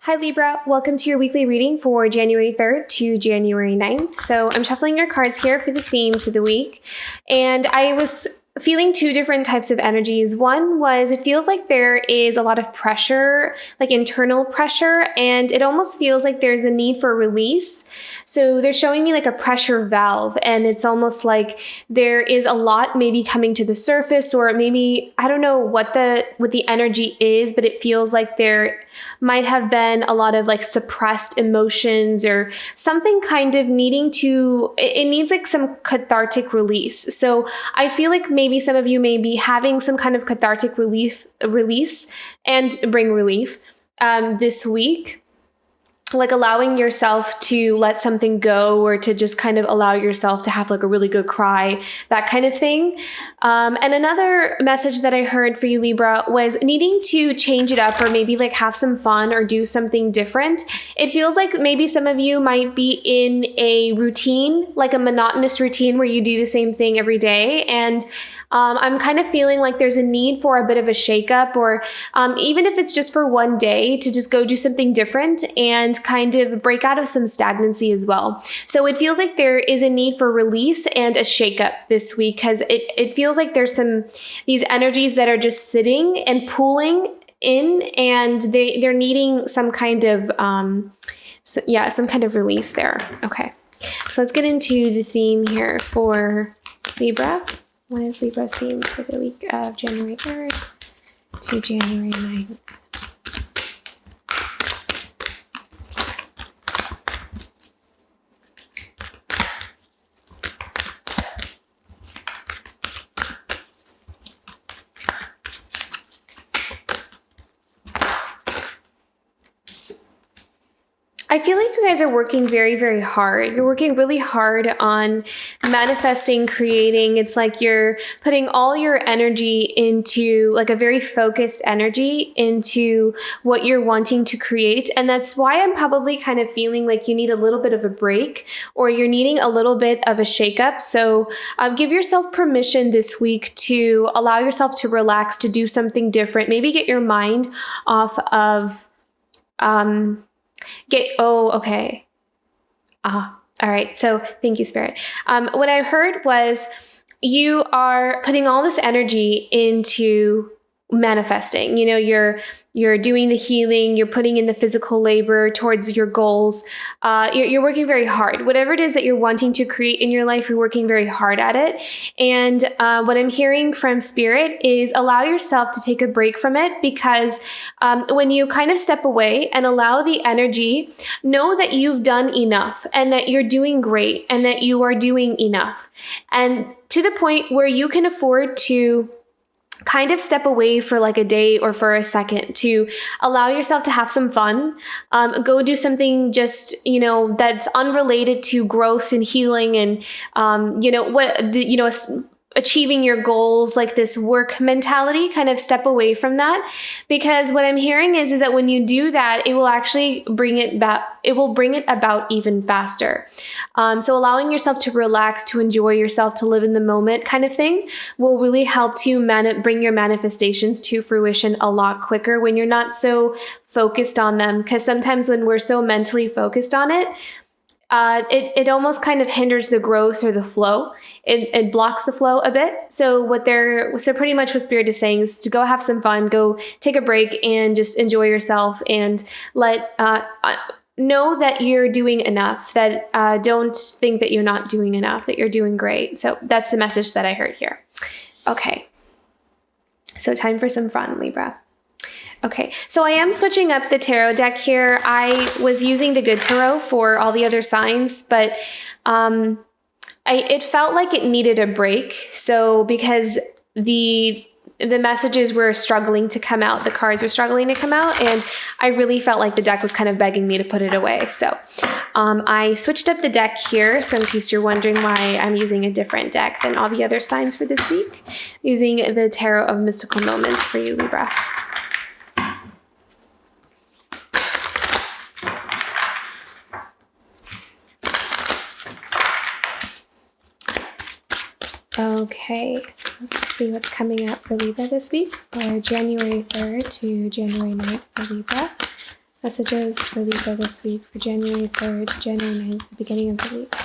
Hi Libra, welcome to your weekly reading for January 3rd to January 9th. So I'm shuffling your cards here for the theme for the week. And I was feeling two different types of energies. One was it feels like there is a lot of pressure, like internal pressure, and it almost feels like there's a need for release. So they're showing me like a pressure valve, and it's almost like there is a lot maybe coming to the surface, or maybe I don't know what the energy is, but it feels like there might have been a lot of like suppressed emotions or something kind of needing to, it needs like some cathartic release. So I feel like maybe some of you may be having some kind of cathartic release and bring relief this week. Like allowing yourself to let something go, or to just kind of allow yourself to have like a really good cry, that kind of thing. And another message that I heard for you, Libra, was needing to change it up, or maybe like have some fun or do something different. It feels like maybe some of you might be in a routine, like a monotonous routine where you do the same thing every day. And I'm kind of feeling like there's a need for a bit of a shakeup, or even if it's just for one day, to just go do something different and kind of break out of some stagnancy as well. So it feels like there is a need for release and a shakeup this week, because it feels like there's these energies that are just sitting and pooling in, and they're needing some kind of some kind of release there. Okay, so let's get into the theme here for Libra. What is Libra's theme for the week of January 3rd to January 9th? I feel like you guys are working very, very hard. You're working really hard on manifesting, creating. It's like you're putting all your energy into like a very focused energy into what you're wanting to create. And that's why I'm probably kind of feeling like you need a little bit of a break, or you're needing a little bit of a shakeup. So give yourself permission this week to allow yourself to relax, to do something different. Maybe get your mind off of, okay. All right. So thank you, Spirit. What I heard was you are putting all this energy into manifesting. You know, you're doing the healing, you're putting in the physical labor towards your goals. You're working very hard. Whatever it is that you're wanting to create in your life, you're working very hard at it. And what I'm hearing from Spirit is allow yourself to take a break from it, because when you kind of step away and allow the energy, know that you've done enough, and that you're doing great, and that you are doing enough. And to the point where you can afford to kind of step away for like a day or for a second to allow yourself to have some fun. Go do something just, that's unrelated to growth and healing and, achieving your goals, like this work mentality. Kind of step away from that, because what I'm hearing is that when you do that, it will actually bring it about even faster. So allowing yourself to relax, to enjoy yourself, to live in the moment kind of thing will really help to bring your manifestations to fruition a lot quicker when you're not so focused on them. Because sometimes when we're so mentally focused on it, it almost kind of hinders the growth or the flow. It blocks the flow a bit. So pretty much what Spirit is saying is to go have some fun, go take a break and just enjoy yourself, and know that you're doing enough, that don't think that you're not doing enough, that you're doing great. So that's the message that I heard here. Okay. So time for some fun, Libra. Okay, so I am switching up the tarot deck here. I was using the good tarot for all the other signs, but it felt like it needed a break. So because the messages were struggling to come out, the cards were struggling to come out, and I really felt like the deck was kind of begging me to put it away. So I switched up the deck here. So in case you're wondering why I'm using a different deck than all the other signs for this week, using the Tarot of Mystical Moments for you, Libra. Okay, let's see what's coming up for Libra this week, or January 3rd to January 9th for Libra. Messages for Libra this week for January 3rd to January 9th, the beginning of the week.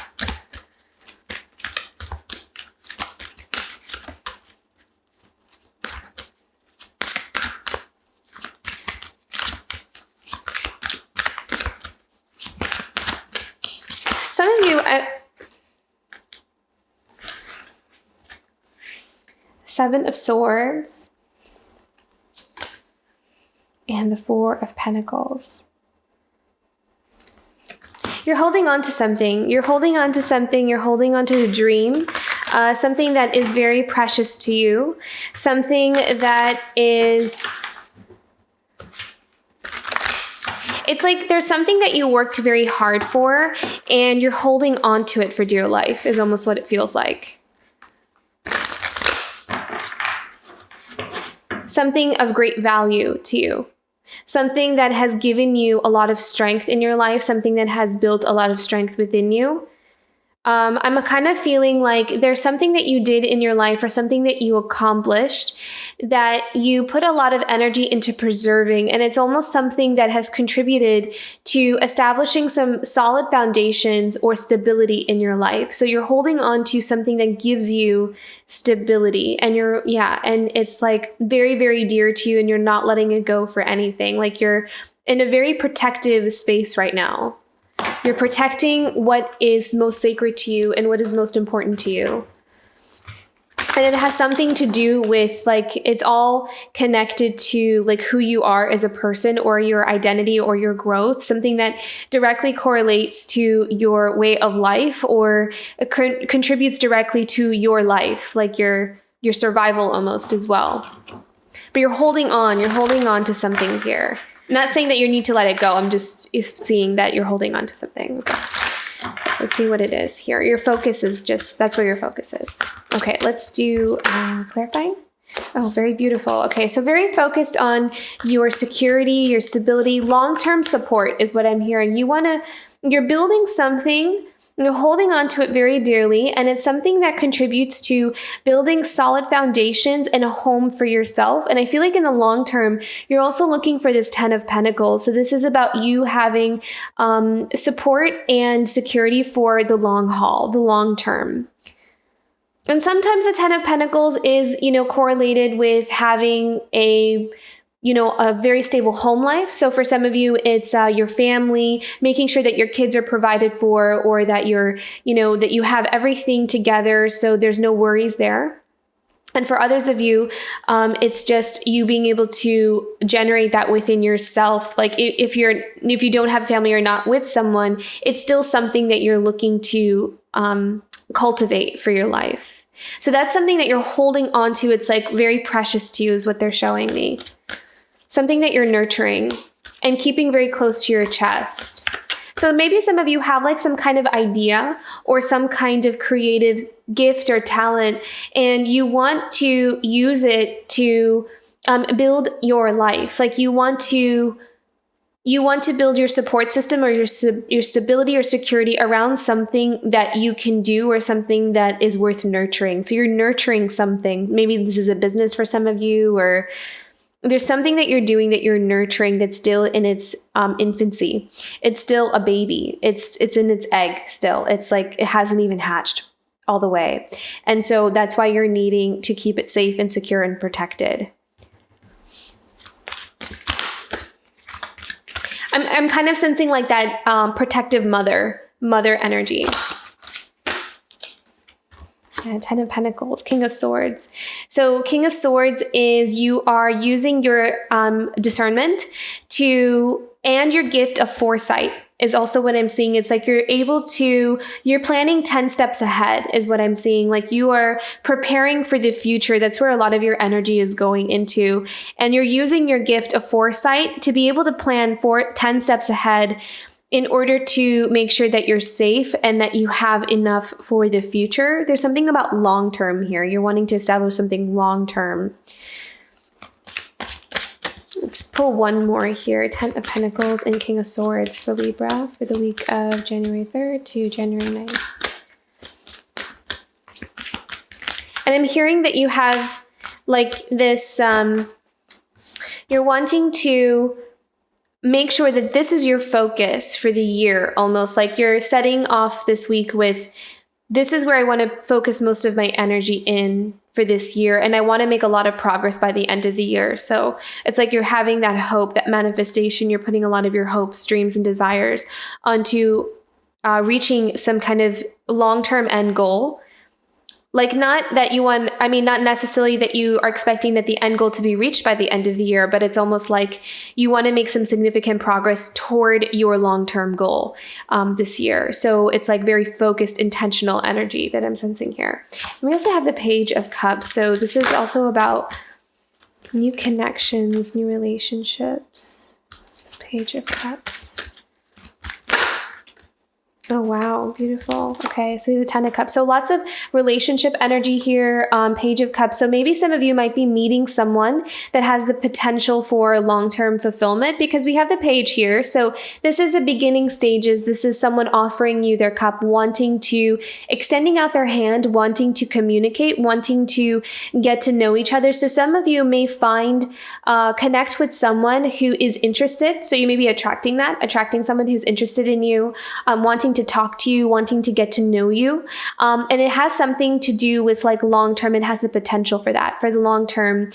Some of you, Seven of Swords and the Four of Pentacles. You're holding on to something. You're holding on to something. You're holding on to a dream, something that is very precious to you, something that is... It's like there's something that you worked very hard for and you're holding on to it for dear life is almost what it feels like. Something of great value to you. Something that has given you a lot of strength in your life. Something that has built a lot of strength within you. I'm kind of feeling like there's something that you did in your life or something that you accomplished that you put a lot of energy into preserving. And it's almost something that has contributed to establishing some solid foundations or stability in your life. So you're holding on to something that gives you stability and and it's like very, very dear to you and you're not letting it go for anything. Like you're in a very protective space right now. You're protecting what is most sacred to you and what is most important to you. And it has something to do with like, it's all connected to like who you are as a person or your identity or your growth, something that directly correlates to your way of life or contributes directly to your life, like your survival almost as well. But you're holding on to something here. I'm not saying that you need to let it go. I'm just seeing that you're holding on to something. Let's see what it is here. Your focus is that's where your focus is. Okay, let's do clarifying. Oh, very beautiful. Okay, so very focused on your security, your stability, long-term support is what I'm hearing. You're building something, you're holding on to it very dearly, and it's something that contributes to building solid foundations and a home for yourself. And I feel like in the long term, you're also looking for this 10 of Pentacles. So this is about you having support and security for the long haul, the long term. And sometimes the 10 of Pentacles is, correlated with having a very stable home life. So for some of you, it's your family, making sure that your kids are provided for, or that that you have everything together. So there's no worries there. And for others of you, it's just you being able to generate that within yourself. Like if you don't have family or not with someone, it's still something that you're looking to cultivate for your life. So that's something that you're holding on to. It's like very precious to you is what they're showing me. Something that you're nurturing and keeping very close to your chest. So maybe some of you have like some kind of idea or some kind of creative gift or talent, and you want to use it to build your life. Like you want to build your support system or your stability or security around something that you can do or something that is worth nurturing. So you're nurturing something. Maybe this is a business for some of you, or there's something that you're doing that you're nurturing that's still in its infancy. It's still a baby. It's in its egg still. It's like it hasn't even hatched all the way. And so that's why you're needing to keep it safe and secure and protected. I'm kind of sensing like that protective mother energy. 10 of Pentacles, King of Swords. So King of Swords is you are using your discernment and your gift of foresight is also what I'm seeing. It's like you're planning 10 steps ahead is what I'm seeing. Like you are preparing for the future. That's where a lot of your energy is going into. And you're using your gift of foresight to be able to plan for 10 steps ahead in order to make sure that you're safe and that you have enough for the future. There's something about long-term here. You're wanting to establish something long-term. Let's pull one more here. 10 of Pentacles and King of Swords for Libra for the week of January 3rd to January 9th. And I'm hearing that you have like this, you're wanting to make sure that this is your focus for the year, almost like you're setting off this week with, this is where I want to focus most of my energy in for this year. And I want to make a lot of progress by the end of the year. So it's like you're having that hope, that manifestation. You're putting a lot of your hopes, dreams, and desires onto reaching some kind of long-term end goal. Like not necessarily that you are expecting that the end goal to be reached by the end of the year, but it's almost like you want to make some significant progress toward your long-term goal this year. So it's like very focused, intentional energy that I'm sensing here. And we also have the Page of Cups. So this is also about new connections, new relationships. It's Page of Cups. Oh, wow. Beautiful. Okay. So we have the 10 of Cups. So lots of relationship energy here. Page of Cups. So maybe some of you might be meeting someone that has the potential for long-term fulfillment, because we have the page here. So this is the beginning stages. This is someone offering you their cup, extending out their hand, wanting to communicate, wanting to get to know each other. So some of you may connect with someone who is interested. So you may be attracting someone who's interested in you, wanting to talk to you, wanting to get to know you. And it has something to do with like long-term. It has the potential for that, for the long-term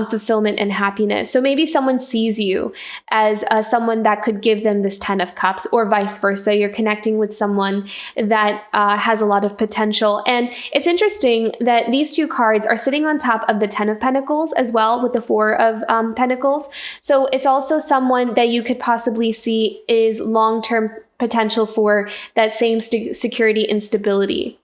fulfillment and happiness. So maybe someone sees you as someone that could give them this 10 of Cups, or vice versa. You're connecting with someone that has a lot of potential. And it's interesting that these two cards are sitting on top of the 10 of Pentacles as well, with the 4 of Pentacles. So it's also someone that you could possibly see is long-term potential for that same security and stability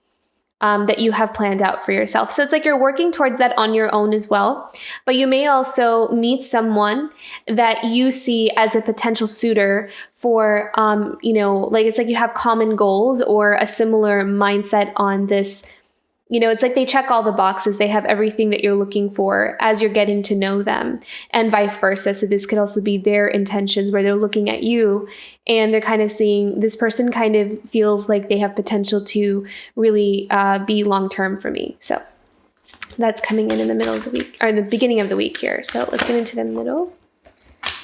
that you have planned out for yourself. So it's like you're working towards that on your own as well. But you may also meet someone that you see as a potential suitor for, like it's like you have common goals or a similar mindset on this. It's like they check all the boxes. They have everything that you're looking for as you're getting to know them, and vice versa. So this could also be their intentions, where they're looking at you and they're kind of seeing this person kind of feels like they have potential to really be long-term for me. So that's coming in the middle of the week, or the beginning of the week here. So let's get into the middle.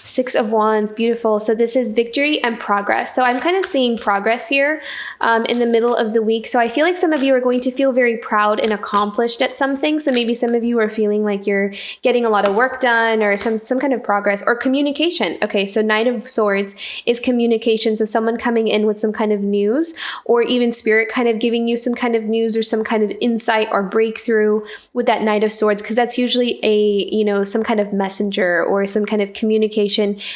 6 of Wands, beautiful. So this is victory and progress. So I'm kind of seeing progress here in the middle of the week. So I feel like some of you are going to feel very proud and accomplished at something. So maybe some of you are feeling like you're getting a lot of work done, or some kind of progress, or communication. Okay, so Knight of Swords is communication. So someone coming in with some kind of news, or even spirit kind of giving you some kind of news or some kind of insight or breakthrough with that Knight of Swords, because that's usually some kind of messenger or some kind of communication.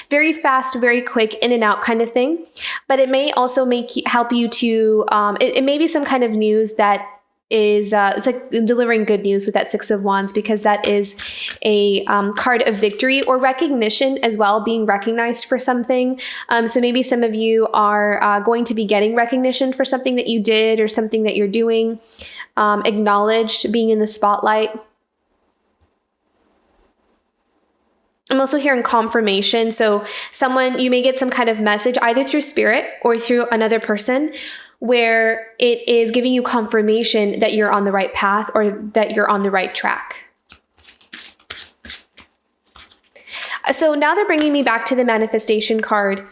Very fast, very quick, in and out kind of thing. But it may also help you to, it may be some kind of news that is, it's like delivering good news with that 6 of Wands, because that is a card of victory or recognition as well, being recognized for something. So maybe some of you are going to be getting recognition for something that you did or something that you're doing, acknowledged, being in the spotlight. I'm also hearing confirmation. So you may get some kind of message either through spirit or through another person, where it is giving you confirmation that you're on the right path or that you're on the right track. So now they're bringing me back to the manifestation card.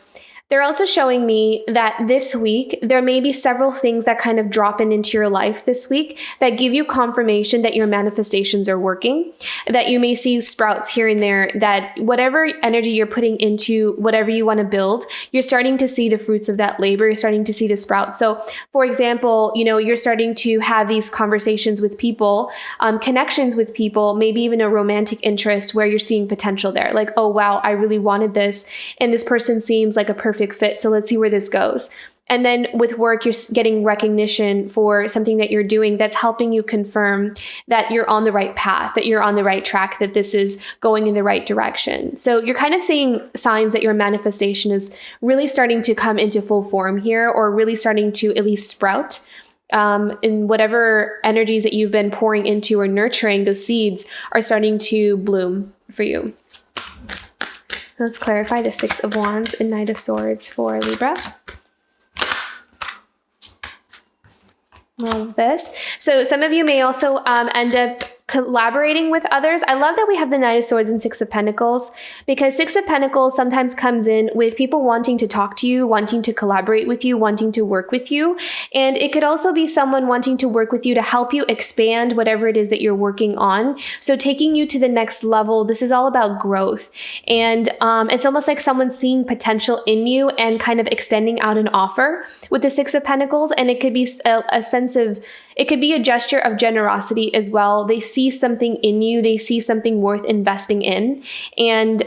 They're also showing me that this week, there may be several things that kind of drop into your life this week that give you confirmation that your manifestations are working, that you may see sprouts here and there, that whatever energy you're putting into whatever you want to build, you're starting to see the fruits of that labor. You're starting to see the sprouts. So for example, you're starting to have these conversations with people, connections with people, maybe even a romantic interest where you're seeing potential there. Like, oh, wow, I really wanted this. And this person seems like a perfect fit. So let's see where this goes. And then with work, you're getting recognition for something that you're doing that's helping you confirm that you're on the right path, that you're on the right track, that this is going in the right direction. So you're kind of seeing signs that your manifestation is really starting to come into full form here, or really starting to at least sprout. In whatever energies that you've been pouring into or nurturing, those seeds are starting to bloom for you. Let's clarify the 6 of Wands and Knight of Swords for Libra. Love this. So some of you may also end up collaborating with others. I love that we have the Knight of Swords and Six of Pentacles, because Six of Pentacles sometimes comes in with people wanting to talk to you, wanting to collaborate with you, wanting to work with you. And it could also be someone wanting to work with you to help you expand whatever it is that you're working on. So taking you to the next level. This is all about growth. And it's almost like someone seeing potential in you and kind of extending out an offer with the Six of Pentacles. And it could be a sense of, it could be a gesture of generosity as well. They see something in you. They see something worth investing in. And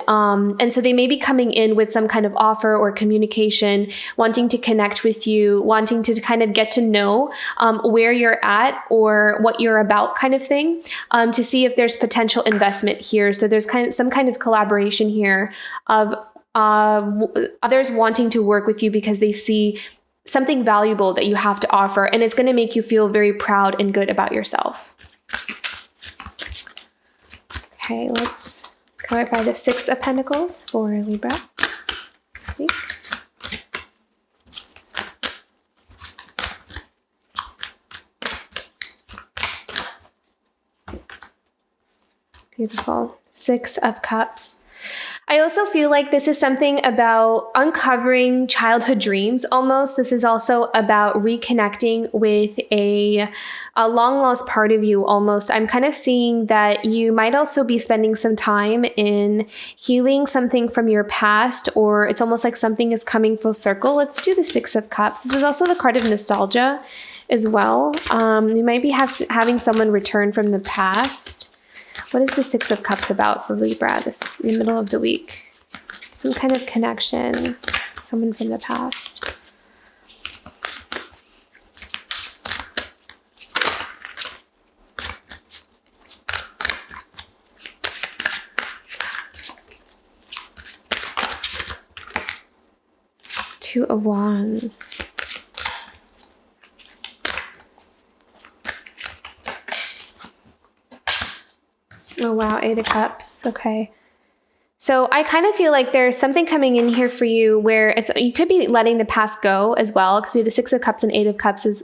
so they may be coming in with some kind of offer or communication, wanting to connect with you, wanting to kind of get to know where you're at or what you're about kind of thing, to see if there's potential investment here. So there's some kind of collaboration here of others wanting to work with you because they see something valuable that you have to offer, and it's going to make you feel very proud and good about yourself. Okay, let's clarify the Six of Pentacles for Libra this week. Beautiful. Six of Cups. I also feel like this is something about uncovering childhood dreams almost. This is also about reconnecting with a long lost part of you almost. I'm kind of seeing that you might also be spending some time in healing something from your past, or it's almost like something is coming full circle. Let's do the Six of Cups. This is also the card of nostalgia as well. You might be having someone return from the past. What is the Six of Cups about for Libra this in the middle of the week? Some kind of connection, someone from the past. Two of Wands. Oh, wow. Eight of Cups. Okay. So I kind of feel like there's something coming in here for you where you could be letting the past go as well, because we have the Six of Cups and Eight of Cups is,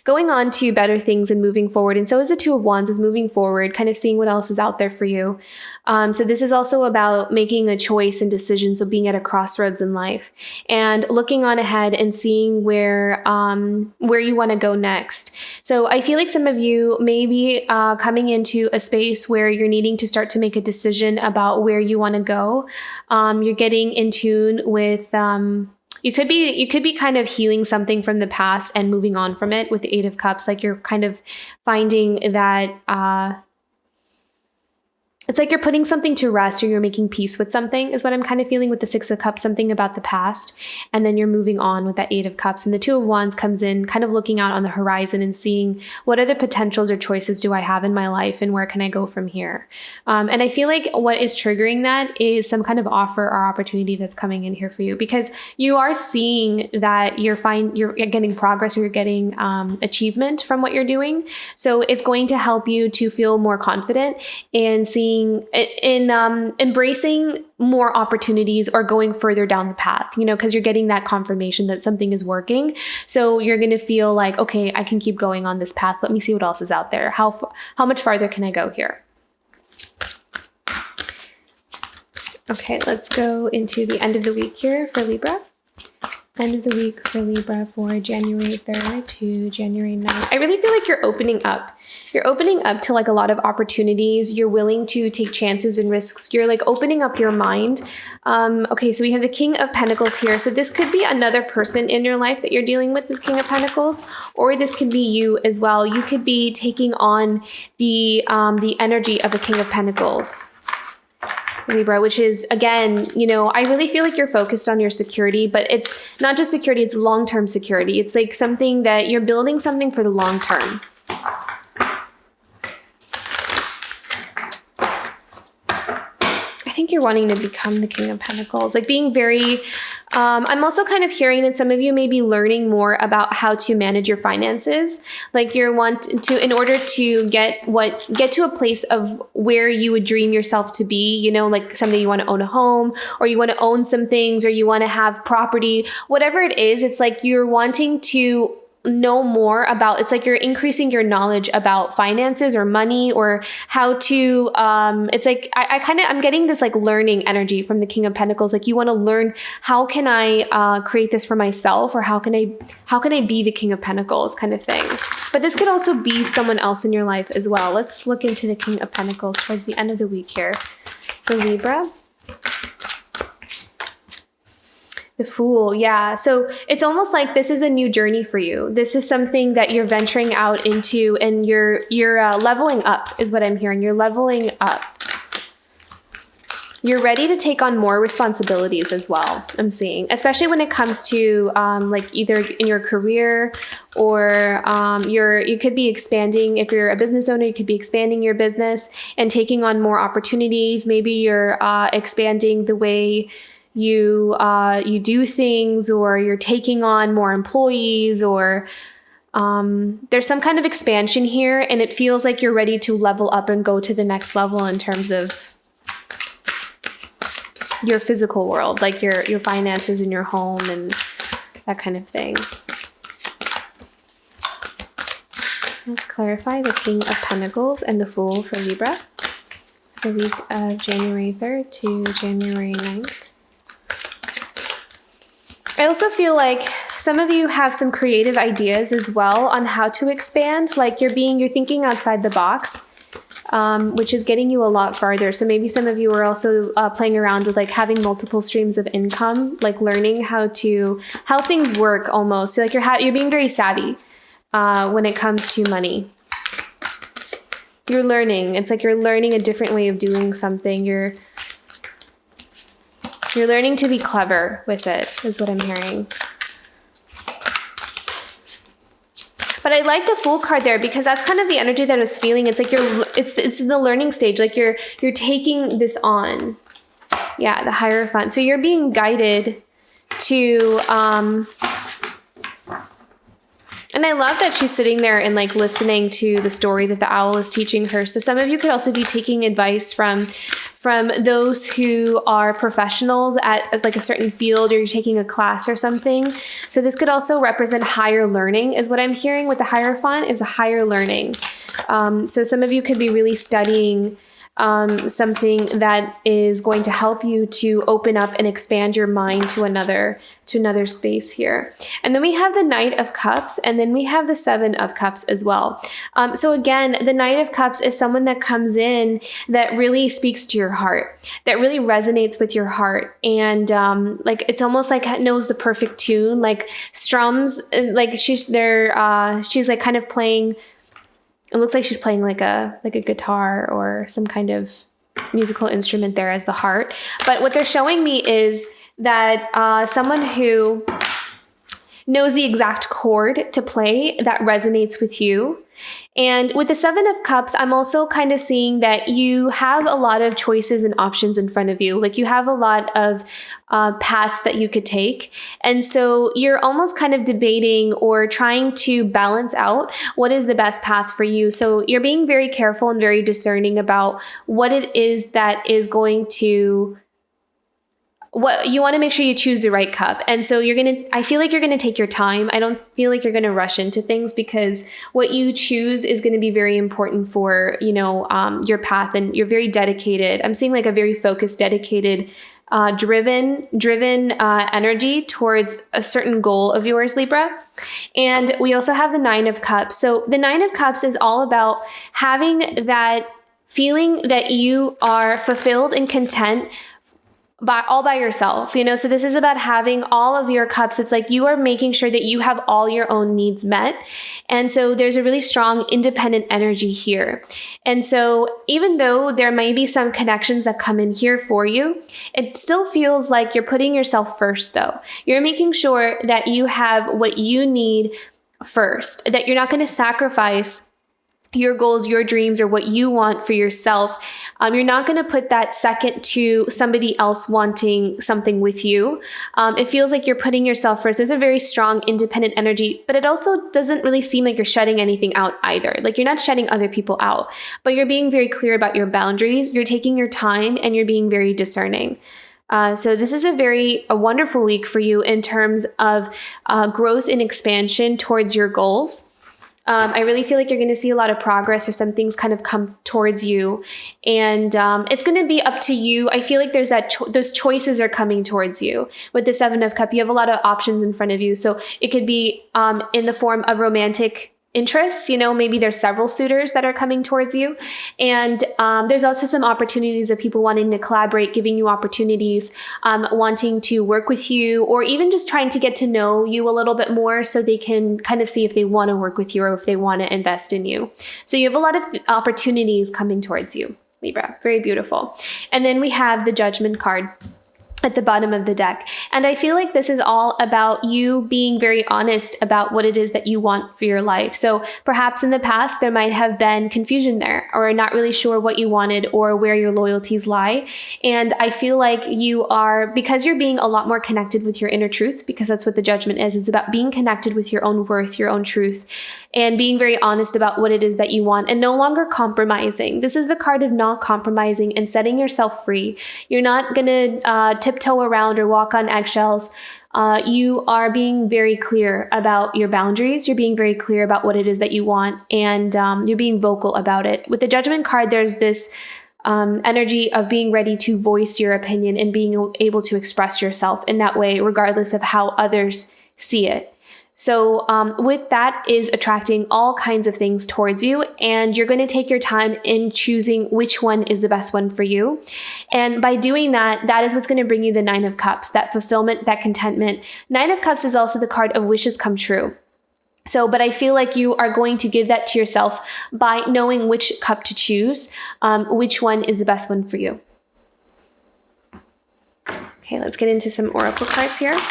going on to better things and moving forward. And so is the Two of Wands is moving forward, kind of seeing what else is out there for you. So this is also about making a choice and decision. So being at a crossroads in life and looking on ahead and seeing where you want to go next. So I feel like some of you may be coming into a space where you're needing to start to make a decision about where you want to go. You're getting in tune with, you could be kind of healing something from the past and moving on from it with the Eight of Cups. Like you're kind of finding that, it's like you're putting something to rest, or you're making peace with something is what I'm kind of feeling with the Six of Cups, something about the past. And then you're moving on with that Eight of Cups. And the Two of Wands comes in kind of looking out on the horizon and seeing what other potentials or choices do I have in my life and where can I go from here? And I feel like what is triggering that is some kind of offer or opportunity that's coming in here for you, because you are seeing that you're getting progress, or you're getting achievement from what you're doing. So it's going to help you to feel more confident and seeing embracing more opportunities or going further down the path, because you're getting that confirmation that something is working. So you're going to feel like, okay, I can keep going on this path. Let me see what else is out there. How much farther can I go here? Okay, let's go into the end of the week here for Libra. End of the week for Libra for January 3rd to January 9th. I really feel like you're opening up. You're opening up to like a lot of opportunities. You're willing to take chances and risks. You're like opening up your mind. Okay, so we have the King of Pentacles here. So this could be another person in your life that you're dealing with, the King of Pentacles, or this could be you as well. You could be taking on the energy of the King of Pentacles, Libra, which is, again, I really feel like you're focused on your security, but it's not just security, it's long-term security. It's like something that you're building something for the long term. I think you're wanting to become the King of Pentacles, like being very, I'm also kind of hearing that some of you may be learning more about how to manage your finances. Like you want to, in order to get to a place of where you would dream yourself to be, like someday you want to own a home, or you want to own some things, or you want to have property, whatever it is. It's like you're wanting to know more about, it's like you're increasing your knowledge about finances or money, or how to, it's like, I'm getting this like learning energy from the King of Pentacles. Like you want to learn, how can I create this for myself, or how can I be the King of Pentacles kind of thing. But this could also be someone else in your life as well. Let's look into the King of Pentacles towards the end of the week here for Libra. The Fool, yeah. So it's almost like this is a new journey for you. This is something that you're venturing out into, and you're leveling up is what I'm hearing. You're leveling up. You're ready to take on more responsibilities as well, I'm seeing, especially when it comes to like either in your career, or you could be expanding. If you're a business owner, you could be expanding your business and taking on more opportunities. Maybe you're expanding the way you do things, or you're taking on more employees, or there's some kind of expansion here, and it feels like you're ready to level up and go to the next level in terms of your physical world, like your finances in your home and that kind of thing. Let's clarify the King of Pentacles and the Fool for Libra, the week of January 3rd to January 9th. I also feel like some of you have some creative ideas as well on how to expand. Like you're thinking outside the box, which is getting you a lot farther. So maybe some of you are also playing around with like having multiple streams of income, like learning how things work almost. So like you're being very savvy when it comes to money. You're learning. It's like you're learning a different way of doing something. You're learning to be clever with it, is what I'm hearing. But I like the Fool card there, because that's kind of the energy that I was feeling. It's like it's in the learning stage. Like you're taking this on. Yeah, the Hierophant. So you're being guided to, and I love that she's sitting there and like listening to the story that the owl is teaching her. So some of you could also be taking advice from those who are professionals at like a certain field, or you're taking a class or something. So this could also represent higher learning, is what I'm hearing with the Hierophant, is a higher learning. So some of you could be really studying something that is going to help you to open up and expand your mind to another space here. And then we have the Knight of Cups, and then we have the Seven of Cups as well. So again, the Knight of Cups is someone that comes in that really speaks to your heart, that really resonates with your heart. And like it's almost like knows the perfect tune, like strums, like she's like kind of playing. It looks like she's playing like a guitar or some kind of musical instrument there as the heart. But what they're showing me is that someone who knows the exact chord to play that resonates with you. And with the Seven of Cups, I'm also kind of seeing that you have a lot of choices and options in front of you. Like you have a lot of paths that you could take. And so you're almost kind of debating or trying to balance out what is the best path for you. So you're being very careful and very discerning about what it is that is going to, what you want to make sure you choose the right cup. And so I feel like you're going to take your time. I don't feel like you're going to rush into things, because what you choose is going to be very important for, your path, and you're very dedicated. I'm seeing like a very focused, dedicated, driven energy towards a certain goal of yours, Libra. And we also have the Nine of Cups. So the Nine of Cups is all about having that feeling that you are fulfilled and content all by yourself, so this is about having all of your cups. It's like you are making sure that you have all your own needs met. And so there's a really strong independent energy here. And so even though there may be some connections that come in here for you, it still feels like you're putting yourself first though. You're making sure that you have what you need first, that you're not going to sacrifice your goals, your dreams, or what you want for yourself. You're not going to put that second to somebody else wanting something with you. It feels like you're putting yourself first. There's a very strong independent energy, but it also doesn't really seem like you're shutting anything out either. Like you're not shutting other people out, but you're being very clear about your boundaries. You're taking your time and you're being very discerning. So this is a wonderful week for you in terms of growth and expansion towards your goals. I really feel like you're going to see a lot of progress, or some things kind of come towards you, and it's going to be up to you. I feel like there's those choices are coming towards you. With the Seven of Cups, you have a lot of options in front of you. So it could be in the form of romantic interests. Maybe there's several suitors that are coming towards you. And there's also some opportunities of people wanting to collaborate, giving you opportunities, wanting to work with you, or even just trying to get to know you a little bit more so they can kind of see if they want to work with you or if they want to invest in you. So you have a lot of opportunities coming towards you, Libra. Very beautiful. And then we have the Judgment card at the bottom of the deck. And I feel like this is all about you being very honest about what it is that you want for your life. So perhaps in the past, there might have been confusion there, or not really sure what you wanted or where your loyalties lie. And I feel like because you're being a lot more connected with your inner truth, because that's what the Judgment is. It's about being connected with your own worth, your own truth, and being very honest about what it is that you want and no longer compromising. This is the card of not compromising and setting yourself free. You're not going to tiptoe around or walk on eggshells. You are being very clear about your boundaries. You're being very clear about what it is that you want, and you're being vocal about it. With the Judgment card, there's this energy of being ready to voice your opinion and being able to express yourself in that way, regardless of how others see it. So with that is attracting all kinds of things towards you, and you're going to take your time in choosing which one is the best one for you. And by doing that, that is what's going to bring you the Nine of Cups, that fulfillment, that contentment. Nine of Cups is also the card of wishes come true. But I feel like you are going to give that to yourself by knowing which cup to choose, which one is the best one for you. Okay, let's get into some oracle cards here.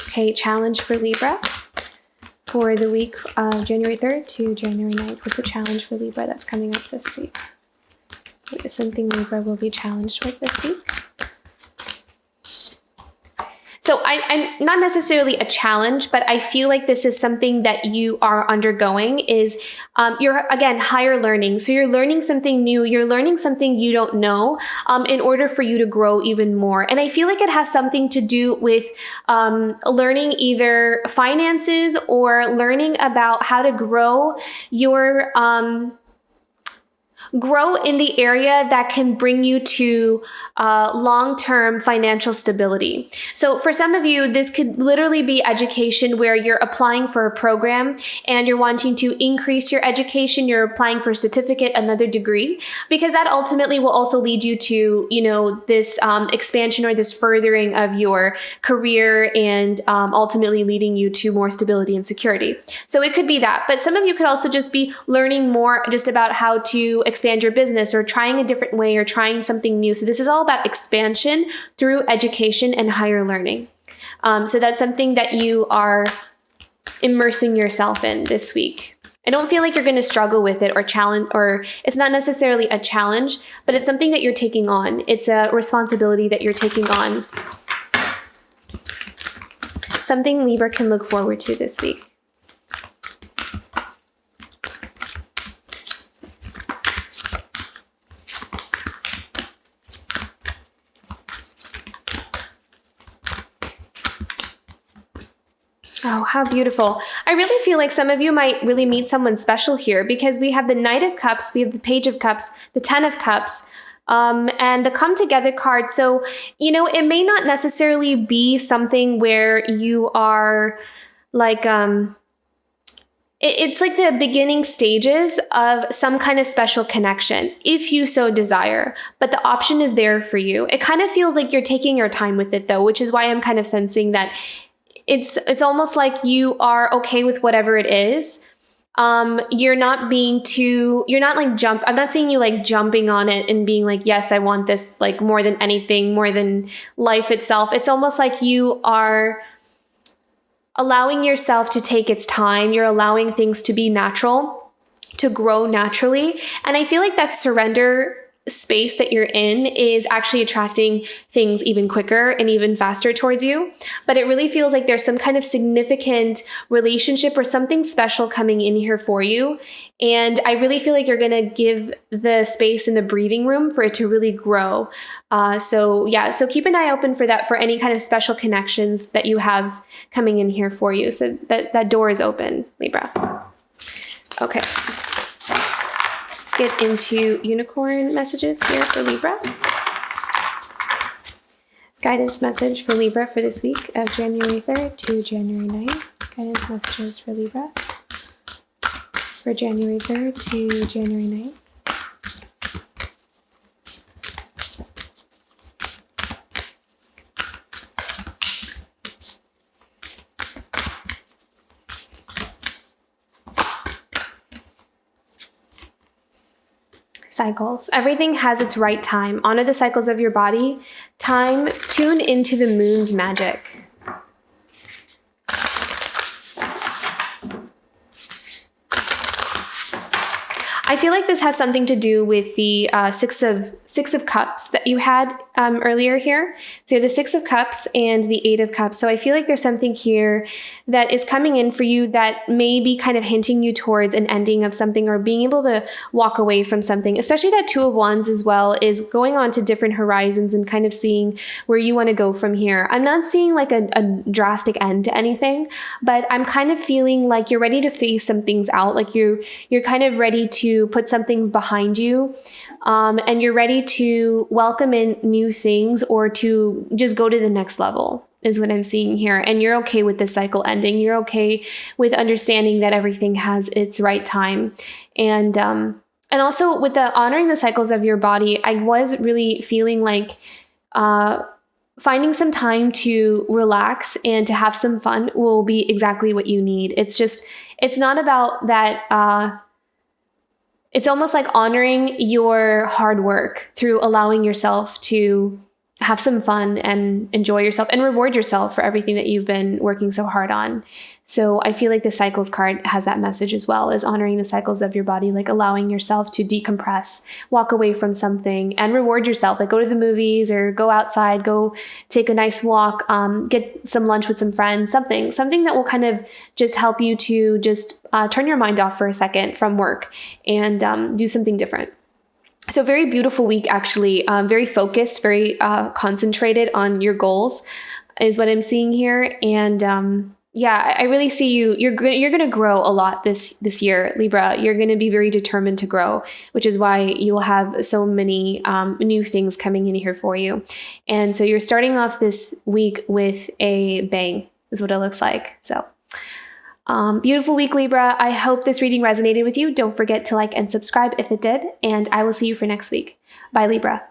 Okay, challenge for Libra for the week of January 3rd to January 9th. What's a challenge for Libra that's coming up this week? What is something Libra will be challenged with this week? So I'm not necessarily a challenge, but I feel like this is something that you are undergoing is you're, again, higher learning. So you're learning something new. You're learning something you don't know in order for you to grow even more. And I feel like it has something to do with learning either finances or learning about how to grow your grow in the area that can bring you to long-term financial stability. So for some of you, this could literally be education where you're applying for a program and you're wanting to increase your education. You're applying for a certificate, another degree, because that ultimately will also lead you to, this expansion or this furthering of your career and ultimately leading you to more stability and security. So it could be that, but some of you could also just be learning more just about how to expand your business or trying a different way or trying something new. So this is all about expansion through education and higher learning. So that's something that you are immersing yourself in this week. I don't feel like you're going to struggle with it or challenge, or it's not necessarily a challenge, but it's something that you're taking on. It's a responsibility that you're taking on. Something Libra can look forward to this week. Oh, how beautiful. I really feel like some of you might really meet someone special here because we have the Knight of Cups, we have the Page of Cups, the Ten of Cups, and the Come Together card. So, it may not necessarily be something where you are like, it's like the beginning stages of some kind of special connection, if you so desire, but the option is there for you. It kind of feels like you're taking your time with it though, which is why I'm kind of sensing that it's almost like you are okay with whatever it is. You're not I'm not seeing you like jumping on it and being like, yes, I want this like more than anything, more than life itself. It's almost like you are allowing yourself to take its time. You're allowing things to be natural, to grow naturally. And I feel like that surrender space that you're in is actually attracting things even quicker and even faster towards you. But it really feels like there's some kind of significant relationship or something special coming in here for you. And I really feel like you're going to give the space and the breathing room for it to really grow. So keep an eye open for that, for any kind of special connections that you have coming in here for you. So that door is open, Libra. Okay. Get into unicorn messages here for Libra. Guidance message for Libra for this week of January 3rd to January 9th. Guidance messages for Libra for January 3rd to January 9th. Cycles. Everything has its right time. Honor the cycles of your body. Time. Tune into the moon's magic. I feel like this has something to do with the Six of Cups that you had earlier here. So the Six of Cups and the Eight of Cups. So I feel like there's something here that is coming in for you that may be kind of hinting you towards an ending of something, or being able to walk away from something. Especially that Two of Wands as well is going on to different horizons and kind of seeing where you want to go from here. I'm not seeing like a drastic end to anything, but I'm kind of feeling like you're ready to phase some things out. Like you're kind of ready to put some things behind you, and you're ready to welcome in new things, or to just go to the next level is what I'm seeing here. And you're okay with this cycle ending. You're okay with understanding that everything has its right time. And also with the honoring the cycles of your body, I was really feeling like finding some time to relax and to have some fun will be exactly what you need. It's not about that. It's almost like honoring your hard work through allowing yourself to have some fun and enjoy yourself and reward yourself for everything that you've been working so hard on. So I feel like the cycles card has that message as well, as honoring the cycles of your body, like allowing yourself to decompress, walk away from something and reward yourself, like go to the movies or go outside, go take a nice walk, get some lunch with some friends, something that will kind of just help you to just turn your mind off for a second from work and do something different. So very beautiful week, actually, very focused, very concentrated on your goals is what I'm seeing here. And I really see you're going to grow a lot this year, Libra. You're going to be very determined to grow, which is why you'll have so many new things coming in here for you. And so you're starting off this week with a bang is what it looks like. So beautiful week, Libra. I hope this reading resonated with you. Don't forget to like and subscribe if it did, and I will see you for next week. Bye, Libra.